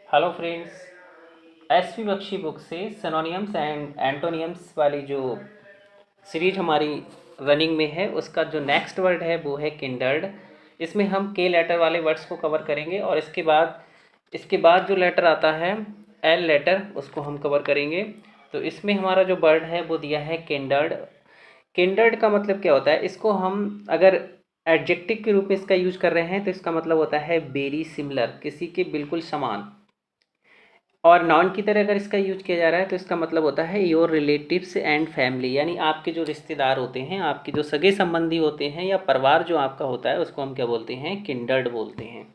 Hello friends. SV Bakshi book से synonyms and antonyms वाली जो सीरीज हमारी रनिंग में है उसका जो नेक्स्ट वर्ड है वो है किंडर्ड। इसमें हम के लेटर वाले वर्ड्स को कवर करेंगे और इसके बाद जो लेटर आता है एल लेटर उसको हम कवर करेंगे। तो इसमें हमारा जो वर्ड है वो दिया है किंडर्ड। किंडर्ड का मतलब क्या होता है, इसको हम अगर एडजेक्टिव के रूप में इसका यूज कर रहे हैं तो इसका मतलब होता है वेरी सिमिलर, किसी के बिल्कुल समान। और नाउन की तरह अगर इसका यूज किया जा रहा है तो इसका मतलब होता है योर रिलेटिव्स एंड फैमिली, यानी आपके जो रिश्तेदार होते हैं, आपके जो सगे संबंधी होते हैं या परिवार जो आपका होता है उसको हम क्या बोलते हैं, किंडर्ड बोलते हैं।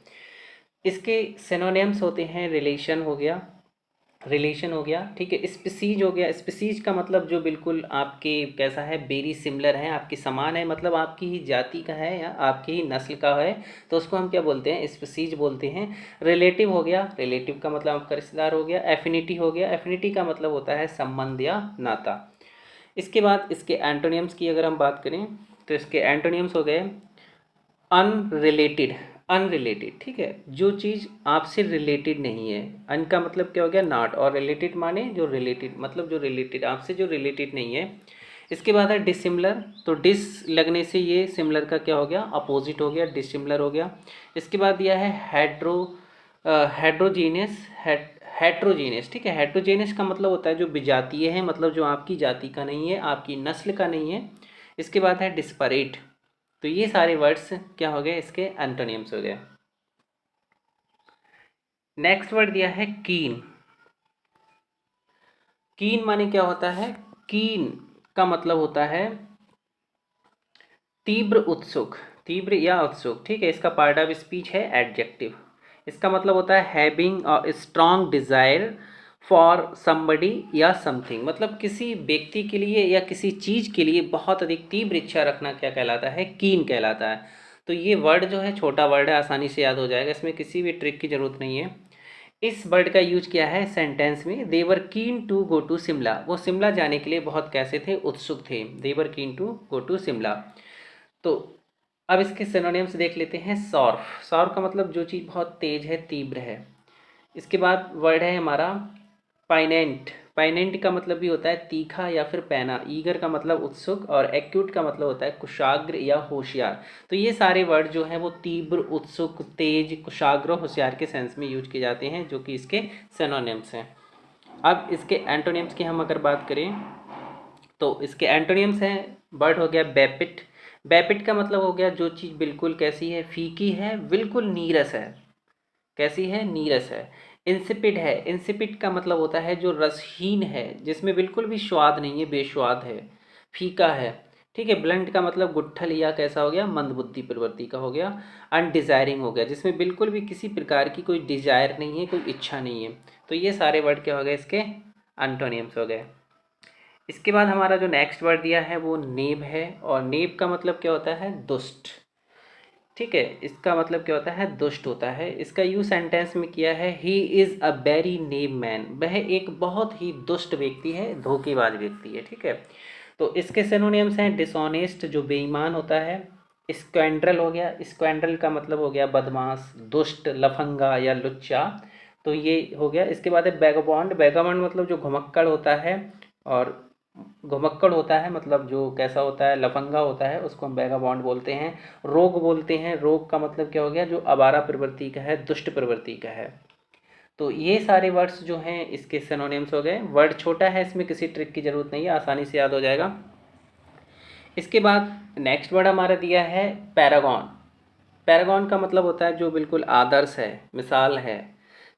इसके सिनोनिम्स होते हैं रिलेशन हो गया, ठीक है, स्पीसीज हो गया। स्पीसीज का मतलब जो बिल्कुल आपके कैसा है, वेरी सिमिलर है, आपकी समान है, मतलब आपकी ही जाति का है या आपकी ही नस्ल का है, तो उसको हम क्या बोलते हैं, स्पीसीज बोलते हैं। रिलेटिव हो गया, रिलेटिव का मतलब आपका रिश्तेदार हो गया। एफिनिटी हो गया, एफिनिटी का मतलब होता है संबंध या नाता। इसके बाद इसके एंटोनियम्स की अगर हम बात करें तो इसके एंटोनियम्स हो गए अनरिलेटेड। अनरिलेटेड, ठीक है, जो चीज़ आपसे रिलेटेड नहीं है। अन का मतलब क्या हो गया, नॉट, और रिलेटेड माने जो रिलेटेड, मतलब जो रिलेटेड आपसे जो रिलेटेड नहीं है। इसके बाद है डिसिमिलर, तो डिस लगने से ये सिमिलर का क्या हो गया, अपोजिट हो गया, डिसिमिलर हो गया। इसके बाद दिया है हेड्रोजीनियस। हेट्रोजीनियस, ठीक है, हेट्रोजीनियस का मतलब होता है जो विजातीय है, मतलब जो आपकी जाति का नहीं है, आपकी नस्ल का नहीं है। इसके बाद है डिस्परेट। तो ये सारे वर्ड्स क्या हो गए, इसके एंटोनियम्स हो गए। नेक्स्ट वर्ड दिया है कीन। कीन माने क्या होता है, कीन का मतलब होता है तीव्र उत्सुक, तीव्र या उत्सुक, ठीक है। इसका पार्ट ऑफ स्पीच है एडजेक्टिव। इसका मतलब होता है having a strong desire for somebody या समथिंग, मतलब किसी व्यक्ति के लिए या किसी चीज़ के लिए बहुत अधिक तीव्र इच्छा रखना क्या कहलाता है, कीन कहलाता है। तो ये वर्ड जो है छोटा वर्ड है, आसानी से याद हो जाएगा, इसमें किसी भी ट्रिक की ज़रूरत नहीं है। इस वर्ड का यूज किया है सेंटेंस में, देवर keen to go to Shimla, वो शिमला जाने के लिए बहुत कैसे थे, उत्सुक थे। देवर keen to go to Shimla. तो अब इसके सिनोनिम्स देख लेते हैं। सॉर्फ, सॉर्फ का मतलब जो चीज़ बहुत तेज है, तीव्र है। इसके बाद वर्ड है हमारा पाइनेंट। पाइनेंट का मतलब भी होता है तीखा या फिर पैना। ईगर का मतलब उत्सुक, और एक्यूट का मतलब होता है कुशाग्र या होशियार। तो ये सारे वर्ड जो हैं वो तीव्र, उत्सुक, तेज, कुशाग्र, होशियार के सेंस में यूज किए जाते हैं, जो कि इसके सिनोनिम्स हैं। अब इसके एंटोनिम्स की हम अगर बात करें तो इसके एंटोनिम्स हैं, वर्ड हो गया बेपिट। बेपिट का मतलब हो गया जो चीज़ बिल्कुल कैसी है, फीकी है, बिल्कुल नीरस है। कैसी है, नीरस है। इंसिपिड है, इंसिपिड का मतलब होता है जो रसहीन है, जिसमें बिल्कुल भी स्वाद नहीं है, बेस्वाद है, फीका है, ठीक है। ब्लंट का मतलब गुट्ठल या कैसा हो गया, मंदबुद्धि प्रवृत्ति का हो गया। अनडिजायरिंग हो गया, जिसमें बिल्कुल भी किसी प्रकार की कोई डिजायर नहीं है, कोई इच्छा नहीं है। तो ये सारे वर्ड क्या हो गए, इसके एंटोनिम्स हो गए। इसके बाद हमारा जो नेक्स्ट वर्ड दिया है वो नेब है, और नेब का मतलब क्या होता है, दुष्ट, ठीक है। इसका मतलब क्या होता है, दुष्ट होता है। इसका यूज सेंटेंस में किया है, ही इज़ अ वेरी नेब मैन, वह एक बहुत ही दुष्ट व्यक्ति है, धोखेबाज व्यक्ति है, ठीक है। तो इसके सिनोनिम्स हैं डिसऑनेस्ट, जो बेईमान होता है। स्क्वैंड्रल हो गया, स्क्वैंड्रल का मतलब हो गया बदमाश, दुष्ट, लफंगा या लुच्चा। तो ये हो गया। इसके बाद है बैगबॉन्ड। बैगबॉन्ड मतलब जो घुमक्कड़ होता है, और घुमक्कड़ होता है मतलब जो कैसा होता है, लफंगा होता है, उसको हम बैगाबॉन्ड बोलते हैं। रोग बोलते हैं, रोग का मतलब क्या हो गया, जो आवारा प्रवृत्ति का है, दुष्ट प्रवृत्ति का है। तो ये सारे वर्ड्स जो हैं इसके सिनोनिम्स हो गए। वर्ड छोटा है, इसमें किसी ट्रिक की जरूरत नहीं है, आसानी से याद हो जाएगा। इसके बाद नेक्स्ट वर्ड हमारा दिया है पैरागॉन। पैरागॉन का मतलब होता है जो बिल्कुल आदर्श है, मिसाल है,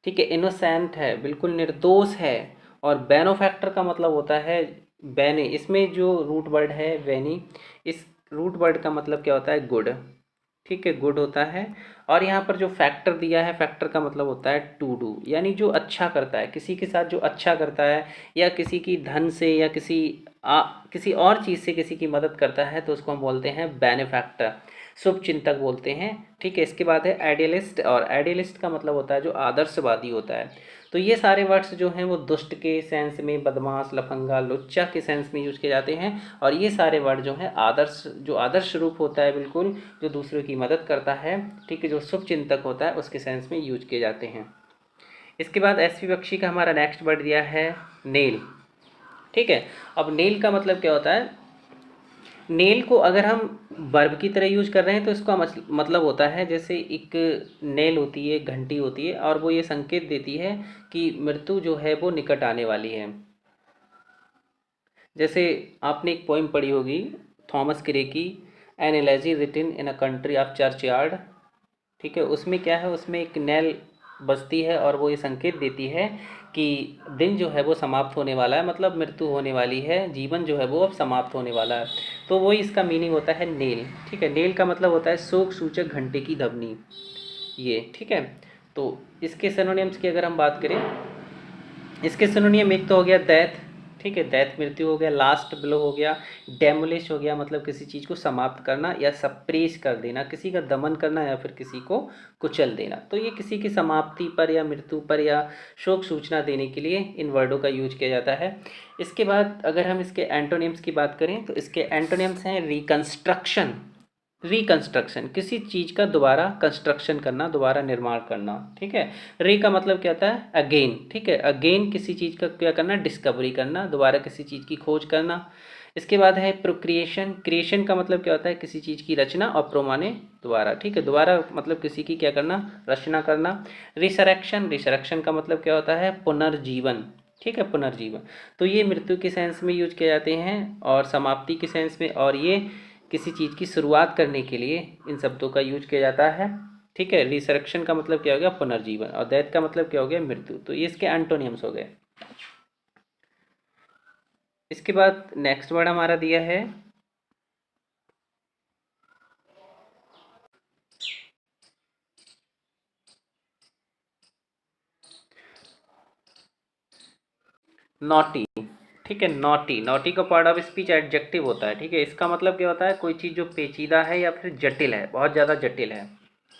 ठीक है। इनोसेंट है, बिल्कुल निर्दोष है। और बेनोफैक्टर का मतलब होता है बेने, इसमें जो रूट वर्ड है वेनी, इस रूट वर्ड का मतलब क्या होता है, गुड, ठीक है, गुड होता है। और यहाँ पर जो फैक्टर दिया है, फैक्टर का मतलब होता है टू डू, यानी जो अच्छा करता है, किसी के साथ जो अच्छा करता है, या किसी की धन से या किसी और चीज़ से किसी की मदद करता है, तो उसको हम बोलते हैं बेनिफैक्टर, शुभ चिंतक बोलते हैं, ठीक है। इसके बाद है आइडियलिस्ट, और आइडियलिस्ट का मतलब होता है जो आदर्शवादी होता है। तो ये सारे वर्ड्स जो हैं वो दुष्ट के सेंस में, बदमाश, लफंगा, लुच्चा के सेंस में यूज किए जाते हैं। और ये सारे वर्ड जो हैं आदर्श, जो आदर्श रूप होता है बिल्कुल, जो दूसरों की मदद करता है, ठीक है, जो शुभ चिंतक होता है, उसके सेंस में यूज किए जाते हैं। इसके बाद एस विपक्षी का हमारा नेक्स्ट वर्ड दिया है नेल। ठीक है, अब नेल का मतलब क्या होता है, नेल को अगर हम वर्ब की तरह यूज कर रहे हैं तो इसका मतलब होता है जैसे एक नेल होती है, घंटी होती है, और वो ये संकेत देती है कि मृत्यु जो है वो निकट आने वाली है। जैसे आपने एक पोइम पढ़ी होगी थॉमस क्रे की, an elegy written in a country of churchyard. ठीक है, उसमें क्या है, उसमें एक नेल बजती है और वो ये संकेत देती है कि दिन जो है वो समाप्त होने वाला है, मतलब मृत्यु होने वाली है, जीवन जो है वो अब समाप्त होने वाला है। तो वही इसका मीनिंग होता है नेल। ठीक है, नेल का मतलब होता है शोक सूचक घंटे की ध्वनि, ये। ठीक है, तो इसके सिनोनिम्स की अगर हम बात करें, इसके सिनोनियम एक तो हो गया डेथ। ठीक है, डेथ मृत्यु हो गया, लास्ट ब्लो हो गया, डेमोलिश हो गया मतलब किसी चीज़ को समाप्त करना या सप्रेस कर देना, किसी का दमन करना या फिर किसी को कुचल देना। तो ये किसी की समाप्ति पर या मृत्यु पर या शोक सूचना देने के लिए इन वर्डों का यूज किया जाता है। इसके बाद अगर हम इसके एंटोनिम्स की बात करें तो इसके एंटोनिम्स हैं रिकंस्ट्रक्शन। रिकंस्ट्रक्शन, किसी चीज़ का दोबारा कंस्ट्रक्शन करना, दोबारा निर्माण करना। ठीक है, री का मतलब क्या होता है, अगेन। ठीक है, अगेन किसी चीज़ का क्या करना, डिस्कवरी करना, दोबारा किसी चीज़ की खोज करना। इसके बाद है प्रोक्रिएशन। क्रिएशन का मतलब क्या होता है, किसी चीज़ की रचना, और प्रो माने दोबारा। ठीक है, दोबारा मतलब किसी की क्या करना, रचना करना। रिसरेक्शन, रिसरेक्शन का मतलब क्या होता है, पुनर्जीवन। ठीक है, पुनर्जीवन। तो ये मृत्यु के सेंस में यूज किए जाते हैं और समाप्ति के सेंस में, और ये किसी चीज़ की शुरुआत करने के लिए इन शब्दों का यूज किया जाता है। ठीक है, रिसरेक्शन का मतलब क्या हो गया, पुनर्जीवन, और डेथ का मतलब क्या हो गया, मृत्यु। तो ये इसके एंटोनियम्स हो गए। इसके बाद नेक्स्ट वर्ड हमारा दिया है नॉटी। ठीक है, नॉटी, नॉटी का पार्ट ऑफ स्पीच एडजेक्टिव होता है। ठीक है, इसका मतलब क्या होता है, कोई चीज़ जो पेचीदा है या फिर जटिल है, बहुत ज़्यादा जटिल है।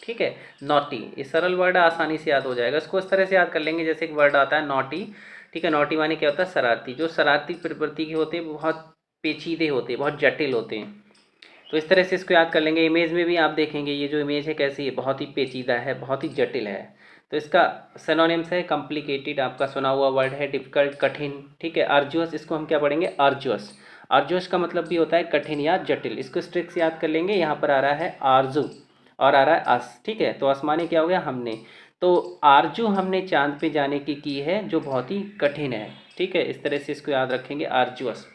ठीक है, नॉटी, ये सरल वर्ड है, आसानी से याद हो जाएगा। इसको इस तरह से याद कर लेंगे, जैसे एक वर्ड आता है नॉटी। ठीक है, नॉटी माने क्या होता है, शरारती। जो शरारती प्रवृत्ति के होते हैं बहुत पेचीदे होते हैं, बहुत जटिल होते हैं। तो इस तरह से इसको याद कर लेंगे। इमेज में भी आप देखेंगे ये जो इमेज है कैसी है, बहुत ही पेचीदा है, बहुत ही जटिल है। तो इसका सिनोनिम्स है कॉम्प्लिकेटेड, आपका सुना हुआ वर्ड है, डिफिकल्ट, कठिन। ठीक है, अर्जुअस, इसको हम क्या पढ़ेंगे, अर्जुअस। अर्जुअस का मतलब भी होता है कठिन या जटिल। इसको स्ट्रिक्ट से याद कर लेंगे। यहाँ पर आ रहा है आरजू और आ रहा है अस। ठीक है, तो आसमानी क्या हो गया, हमने। तो आरजू हमने चांद पे जाने की है, जो बहुत ही कठिन है। ठीक है, इस तरह से इसको याद रखेंगे, आरजुअस।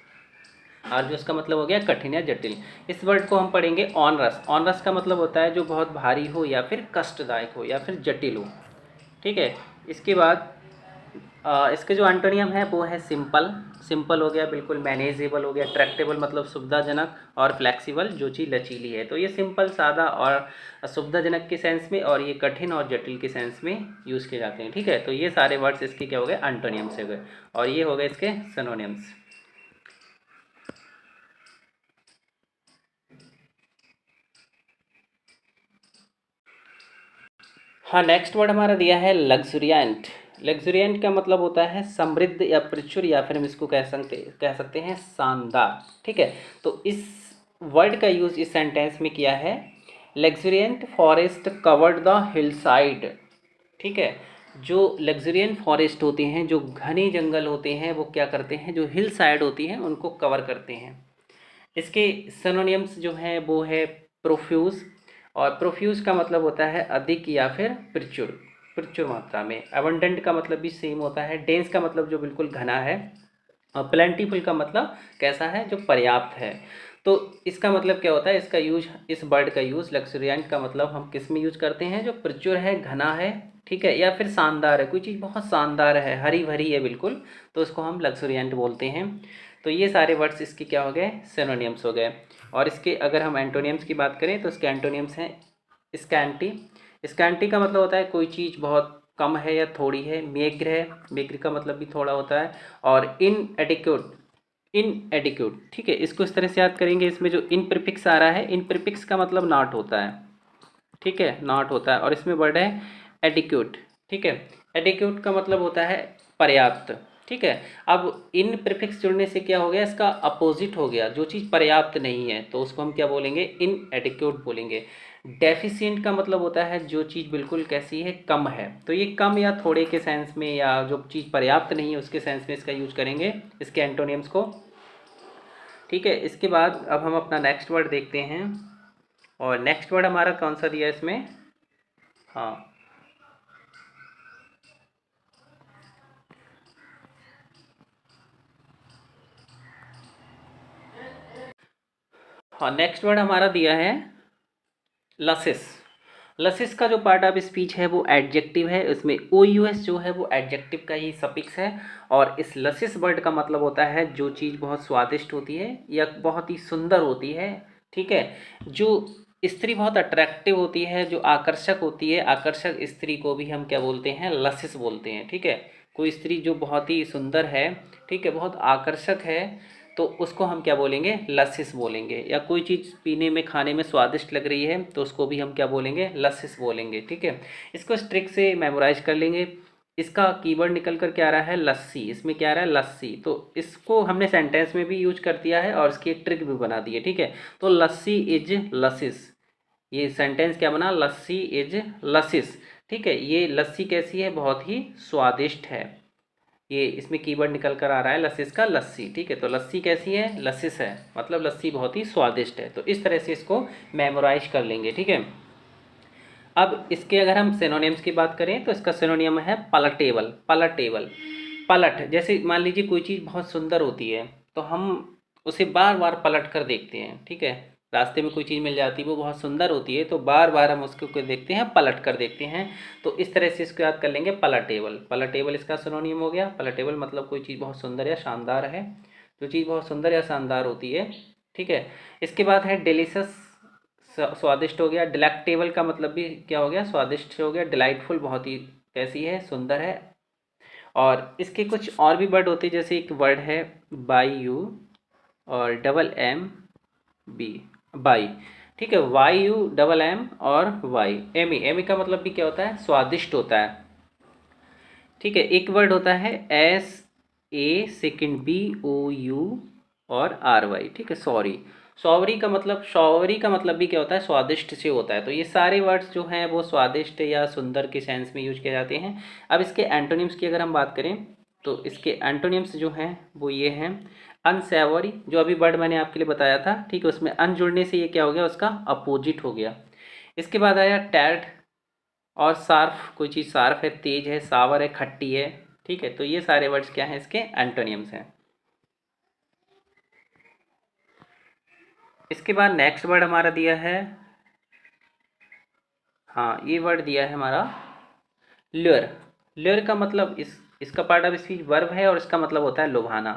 आर्जुअस का मतलब हो गया कठिन या जटिल। इस वर्ड को हम पढ़ेंगे ऑनरस। ऑनरस का मतलब होता है जो बहुत भारी हो या फिर कष्टदायक हो या फिर जटिल हो। ठीक है, इसके बाद इसके जो एंटोनियम है वो है सिंपल। सिंपल हो गया, बिल्कुल मैनेजेबल हो गया। ट्रैक्टेबल मतलब सुविधाजनक, और फ्लेक्सिबल, जो चीज़ लचीली है। तो ये सिंपल, सादा और सुविधाजनक के सेंस में, और ये कठिन और जटिल के सेंस में यूज़ किए जाते हैं। ठीक है, तो ये सारे वर्ड्स इसके क्या हो गए, एंटोनियम्स हो गए, और ये हो गए इसके सिनोनिम्स। हाँ, नेक्स्ट वर्ड हमारा दिया है लग्जरियंट। लग्जरियंट का मतलब होता है समृद्ध या प्रचुर, या फिर हम इसको कह सकते हैं शानदार। ठीक है, तो इस वर्ड का यूज़ इस सेंटेंस में किया है। Luxuriant forest covered the hill side. ठीक है, जो लग्जरियंट फॉरेस्ट होते हैं, जो घने जंगल होते हैं, वो क्या करते हैं, जो हिल साइड होती हैं उनको कवर करते हैं। इसके सिनोनिम्स जो हैं वो है प्रोफ्यूज, और प्रोफ्यूज का मतलब होता है अधिक या फिर प्रचुर, प्रचुर मात्रा में। अबंडेंट का मतलब भी सेम होता है। डेंस का मतलब जो बिल्कुल घना है, और प्लेंटीफुल का मतलब कैसा है, जो पर्याप्त है। तो इसका मतलब क्या होता है, इसका यूज, इस वर्ड का यूज़ लग्जरियंट का मतलब हम किस में यूज करते हैं, जो प्रचुर है, घना है। ठीक है, या फिर शानदार है, कोई चीज़ बहुत शानदार है, हरी भरी है बिल्कुल, तो उसको हम लग्जरियंट बोलते हैं। तो ये सारे वर्ड्स इसके क्या हो गए, सिनोनिम्स हो गए। और इसके अगर हम एंटोनियम्स की बात करें तो इसके एंटोनियम्स हैं स्कैंटी। स्कैंटी का मतलब होता है कोई चीज़ बहुत कम है या थोड़ी है। मेग्र है, मेग्र का मतलब भी थोड़ा होता है। और इनएडिक्वेट, इनएडिक्वेट। ठीक है, इसको इस तरह से याद करेंगे, इसमें जो इन प्रीफिक्स आ रहा है, इन प्रीफिक्स का मतलब नॉट होता है। ठीक है, नॉट होता है, और इसमें वर्ड है एडिक्यूट। ठीक है, एडिक्यूट का मतलब होता है पर्याप्त। ठीक है, अब इन प्रीफिक्स जुड़ने से क्या हो गया, इसका अपोजिट हो गया, जो चीज़ पर्याप्त नहीं है तो उसको हम क्या बोलेंगे, इन एडिक्यूट बोलेंगे। डेफिशिएंट का मतलब होता है जो चीज़ बिल्कुल कैसी है, कम है। तो ये कम या थोड़े के सेंस में, या जो चीज़ पर्याप्त नहीं है उसके सेंस में इसका यूज करेंगे, इसके एंटोनिम्स को। ठीक है, इसके बाद अब हम अपना नेक्स्ट वर्ड देखते हैं। और नेक्स्ट वर्ड हमारा कौन सा दिया है इसमें? हाँ हाँ, नेक्स्ट वर्ड हमारा दिया है लसिस। लसिस का जो पार्ट ऑफ स्पीच है वो एडजेक्टिव है, इसमें ओ यू एस जो है वो एडजेक्टिव का ही सफिक्स है। और इस लसिस वर्ड का मतलब होता है जो चीज़ बहुत स्वादिष्ट होती है या बहुत ही सुंदर होती है। ठीक है, जो स्त्री बहुत अट्रैक्टिव होती है, जो आकर्षक होती है, आकर्षक स्त्री को भी हम क्या बोलते हैं? लसिस बोलते हैं। ठीक है, कोई स्त्री जो बहुत ही सुंदर है, ठीक है, बहुत आकर्षक है, तो उसको हम क्या बोलेंगे? लसिस बोलेंगे। या कोई चीज़ पीने में खाने में स्वादिष्ट लग रही है तो उसको भी हम क्या बोलेंगे? लसिस बोलेंगे। ठीक है, इसको स्ट्रिक से मेमोराइज कर लेंगे। इसका कीवर्ड निकल कर क्या आ रहा है? लस्सी। इसमें क्या आ रहा है? लस्सी। तो इसको हमने सेंटेंस में भी यूज कर दिया है और इसकी एक ट्रिक भी बना दी है। ठीक है, तो लस्सी इज लसिस, ये सेंटेंस क्या बना? लस्सी इज लसिस। ठीक है, ये लस्सी कैसी है? बहुत ही स्वादिष्ट है। ये इसमें कीवर्ड निकल कर आ रहा है लसिस का, लस्सी। ठीक है, तो लस्सी कैसी है? लसिस है, मतलब लस्सी बहुत ही स्वादिष्ट है। तो इस तरह से इसको मेमोराइज कर लेंगे। ठीक है, अब इसके अगर हम सिनोनिम्स की बात करें तो इसका सिनोनियम है पलटेबल। पलटेबल, पलट, जैसे मान लीजिए कोई चीज़ बहुत सुंदर होती है तो हम उसे बार बार पलट कर देखते हैं। ठीक है, रास्ते में कोई चीज़ मिल जाती है वो बहुत सुंदर होती है तो बार बार हम उसको देखते हैं, पलट कर देखते हैं। तो इस तरह से इसको याद कर लेंगे, पलटेबल। पलटेबल इसका सिनोनियम हो गया। पलटेबल मतलब कोई चीज़ बहुत सुंदर या शानदार है, जो चीज़ बहुत सुंदर या शानदार होती है। ठीक है, इसके बाद है डिलीशियस, स्वादिष्ट हो गया। डिलेक्टेबल का मतलब भी क्या हो गया? स्वादिष्ट हो गया। डिलाइटफुल बहुत ही कैसी है? सुंदर है। और इसके कुछ और भी वर्ड होते हैं, जैसे एक वर्ड है बाई यू और डबल एम बी, बाई। ठीक है, वाई यू डबल एम और Y M E. M E का मतलब भी क्या होता है? स्वादिष्ट होता है। ठीक है, एक वर्ड होता है S A second B O U और आर वाई। ठीक है, सॉरी। सॉवरी का मतलब, शॉवरी का मतलब भी क्या होता है? स्वादिष्ट से होता है। तो ये सारे वर्ड्स जो हैं वो स्वादिष्ट या सुंदर के सेंस में यूज किए जाते हैं। अब इसके एंटोनिम्स की अगर हम बात करें तो इसके एंटोनिम्स जो हैं वो ये हैं। अनसेवरी, जो अभी वर्ड मैंने आपके लिए बताया था, ठीक है, उसमें अन जुड़ने से ये क्या हो गया? उसका अपोजिट हो गया। इसके बाद आया टैट और सार्फ, कोई चीज़ सार्फ है, तेज है, सावर है, खट्टी है। ठीक है, तो ये सारे वर्ड्स क्या हैं? इसके एंटोनियम्स हैं। इसके बाद नेक्स्ट वर्ड हमारा दिया है, हाँ, ये वर्ड दिया है हमारा ल्योर। ल्योर का मतलब इसका पार्ट ऑफ स्पीच वर्ब है और इसका मतलब होता है लुभाना।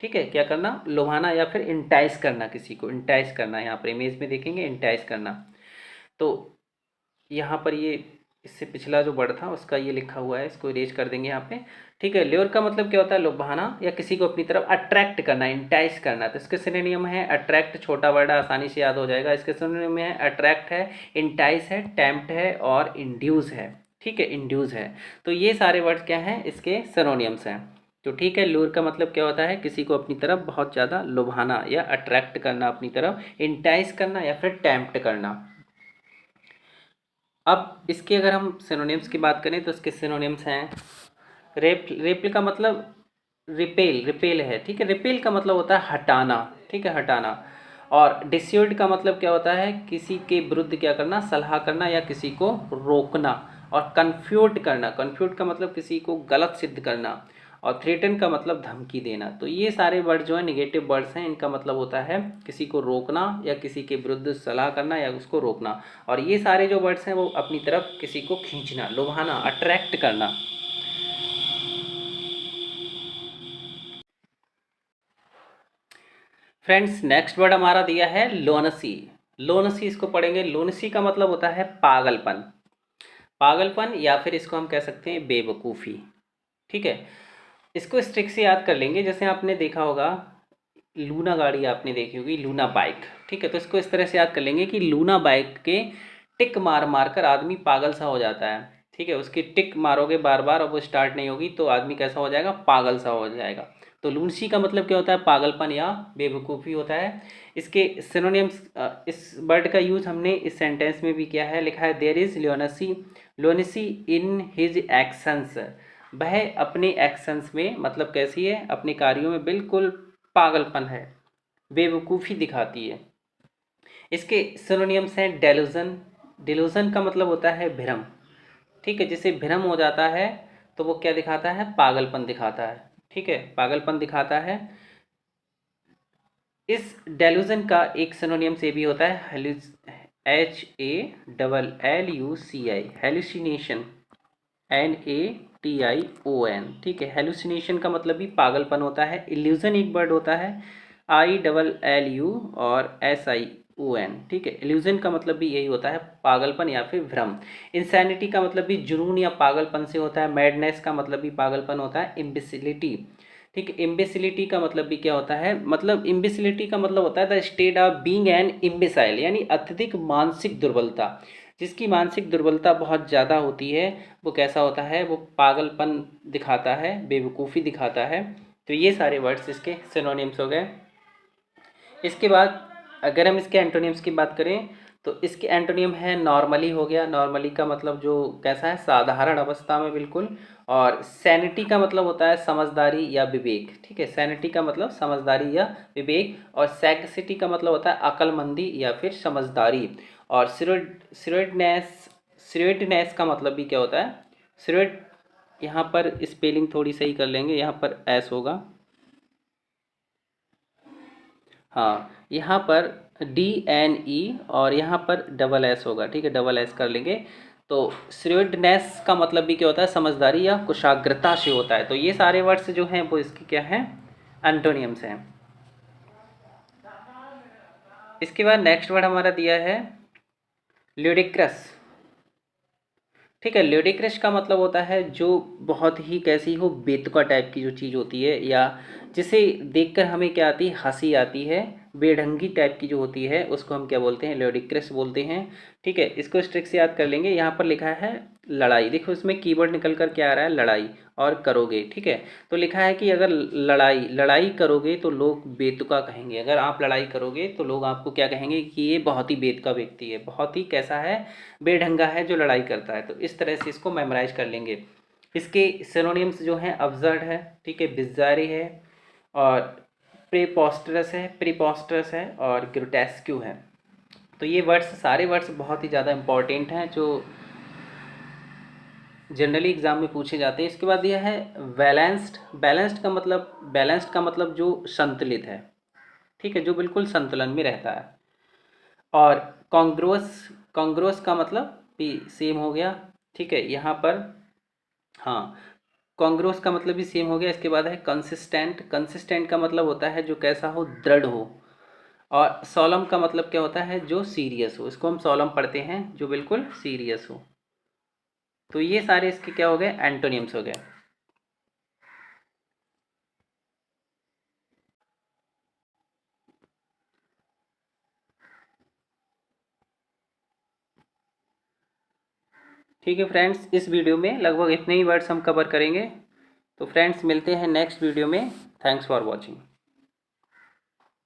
ठीक है, क्या करना? लुभाना या फिर इंटाइस करना, किसी को इंटाइस करना। यहाँ पर इमेज में देखेंगे इंटाइस करना। तो यहाँ पर ये इससे पिछला जो वर्ड था उसका ये लिखा हुआ है, इसको इरेज कर देंगे यहाँ पे। ठीक है, ल्योर का मतलब क्या होता है? लुभाना या किसी को अपनी तरफ अट्रैक्ट करना, इंटाइस करना। तो इसके सिनोनियम है अट्रैक्ट, छोटा वर्ड आसानी से याद हो जाएगा। इसके सिनोनियम में है अट्रैक्ट है, इंटाइस है, टेम्प्ट है और इंड्यूस है। ठीक है, इंड्यूस है। तो ये सारे वर्ड क्या हैं? इसके सिनोनियम्स हैं। तो ठीक है, लूर का मतलब क्या होता है? किसी को अपनी तरफ बहुत ज़्यादा लुभाना या अट्रैक्ट करना अपनी तरफ, इंटाइस करना या फिर टेम्प्ट करना। अब इसके अगर हम सिनोनिम्स की बात करें तो इसके सिनोनिम्स हैं रेपेल का मतलब रिपेल, रिपेल है। ठीक है, रिपेल का मतलब होता है हटाना। ठीक है, हटाना। और डिस्यूड का मतलब क्या होता है? किसी के विरुद्ध क्या करना? सलाह करना या किसी को रोकना। और कन्फ्यूट करना, कन्फ्यूट का मतलब किसी को गलत सिद्ध करना। और थ्रेटन का मतलब धमकी देना। तो ये सारे वर्ड जो है निगेटिव वर्ड्स हैं, इनका मतलब होता है किसी को रोकना या किसी के विरुद्ध सलाह करना या उसको रोकना। और ये सारे जो वर्ड्स हैं वो अपनी तरफ किसी को खींचना, लुभाना, अट्रैक्ट करना। फ्रेंड्स, नेक्स्ट वर्ड हमारा दिया है लोनसी। लोनसी, इसको पढ़ेंगे। लोनसी का मतलब होता है पागलपन। पागलपन या फिर इसको हम कह सकते हैं बेवकूफ़ी। ठीक है, इसको स्ट्रिक से याद कर लेंगे। जैसे आपने देखा होगा लूना गाड़ी, आपने देखी होगी लूना बाइक। ठीक है, तो इसको इस तरह से याद कर लेंगे कि लूना बाइक के टिक मार मार कर आदमी पागल सा हो जाता है। ठीक है, उसकी टिक मारोगे बार बार और वो स्टार्ट नहीं होगी तो आदमी कैसा हो जाएगा? पागल सा हो जाएगा। तो लूनसी का मतलब क्या होता है, पागलपन या बेवकूफ़ी होता है। इसके सिनोनिम्स, इस वर्ड का यूज़ हमने इस सेंटेंस में भी किया है, लिखा है there is loneliness, loneliness in his actions, वह अपने एक्शंस में, मतलब कैसी है, अपने कार्यों में बिल्कुल पागलपन है, बेवकूफ़ी दिखाती है। इसके सिनोनिम्स हैं डेलूजन, डिलूजन का मतलब होता है भ्रम, ठीक है, जिसे भ्रम हो जाता है तो वो क्या दिखाता है, पागलपन दिखाता है, ठीक है, पागलपन दिखाता है। इस डेलूजन का एक सिनोनियम से भी होता है HALLUCI, हेलुसिनेशन, NATION, ठीक है। हेलुसिनेशन का मतलब भी पागलपन होता है। इल्यूजन एक वर्ड होता है, ILLU और SION, ठीक है। इल्यूजन का मतलब भी यही होता है, पागलपन या फिर भ्रम। इंसैनिटी का मतलब भी जुनून या पागलपन से होता है। मैडनेस का मतलब भी पागलपन होता है। इम्बिसिलिटी, ठीक है, इम्बिसिलिटी का मतलब भी क्या होता है, मतलब इम्बिसिलिटी का मतलब होता है the state of being an imbecile, यानी अत्यधिक मानसिक दुर्बलता। जिसकी मानसिक दुर्बलता बहुत ज़्यादा होती है वो कैसा होता है, वो पागलपन दिखाता है, बेवकूफ़ी दिखाता है। तो ये सारे वर्ड्स इसके सिनोनिम्स हो गए। इसके बाद अगर हम इसके एंटोनिम्स की बात करें तो इसके एंटोनिम है नॉर्मली, हो गया। नॉर्मली का मतलब जो कैसा है, साधारण अवस्था में बिल्कुल। और सैनिटी का मतलब होता है समझदारी या विवेक, ठीक है, सैनिटी का मतलब समझदारी या विवेक। और सैगसिटी का मतलब होता है अक्लमंदी या फिर समझदारी। और सिरोइडनेस, सिरोइडनेस का मतलब भी क्या होता है, सिरोइड, यहाँ पर स्पेलिंग थोड़ी सही कर लेंगे, यहाँ पर एस होगा, हाँ, यहाँ पर DNE और यहाँ पर डबल एस होगा, ठीक है, डबल एस कर लेंगे। तो श्रेयोडनेस का मतलब भी क्या होता है, समझदारी या कुशाग्रता से होता है। तो ये सारे वर्ड्स जो हैं वो इसके क्या हैं, एंटोनियम्स हैं। इसके बाद नेक्स्ट वर्ड हमारा दिया है ल्यूडिक्रस, ठीक है। ल्यूडिक्रस का मतलब होता है जो बहुत ही कैसी हो, बेतुका टाइप की जो चीज़ होती है, या जिसे देखकर हमें क्या आती है, हंसी आती है, बेढंगी टाइप की जो होती है उसको हम क्या बोलते हैं, ल्यूडिक्रस बोलते हैं, ठीक है। इसको इस ट्रिक से याद कर लेंगे। यहाँ पर लिखा है लड़ाई, देखो इसमें कीवर्ड निकल कर क्या आ रहा है, लड़ाई और करोगे, ठीक है। तो लिखा है कि अगर लड़ाई लड़ाई करोगे तो लोग बेतुका कहेंगे, अगर आप लड़ाई करोगे तो लोग आपको क्या कहेंगे कि ये बहुत ही बेतुका व्यक्ति है, बहुत ही कैसा है, बेढंगा है जो लड़ाई करता है। तो इस तरह से इसको मेमोराइज कर लेंगे। इसके सिनोनिम्स जो हैं अब्सर्ड है, ठीक है, बिज़ारी है, और प्रीपोस्टरस है और ग्रोटेस्क्यू है। तो ये वर्ड्स, सारे वर्ड्स बहुत ही ज़्यादा इंपॉर्टेंट हैं जो जनरली एग्जाम में पूछे जाते हैं। इसके बाद यह है बैलेंस्ड, बैलेंस्ड का मतलब जो संतुलित है, ठीक है, जो बिल्कुल संतुलन में रहता है। और कॉन्ग्रुअस, कॉन्ग्रुअस का मतलब भी सेम हो गया, ठीक है, यहाँ पर, हाँ, कॉन्ग्रुअस का मतलब भी सेम हो गया। इसके बाद है कंसिस्टेंट, कंसिस्टेंट का मतलब होता है जो कैसा हो, दृढ़ हो। और सोलम का मतलब क्या होता है, जो सीरियस हो, इसको हम सोलम पढ़ते हैं, जो बिल्कुल सीरियस हो। तो ये सारे इसके क्या हो गए, एंटोनियम्स हो गए। ठीक है फ्रेंड्स, इस वीडियो में लगभग इतने ही वर्ड्स हम कवर करेंगे। तो फ्रेंड्स मिलते हैं नेक्स्ट वीडियो में। Thanks for watching.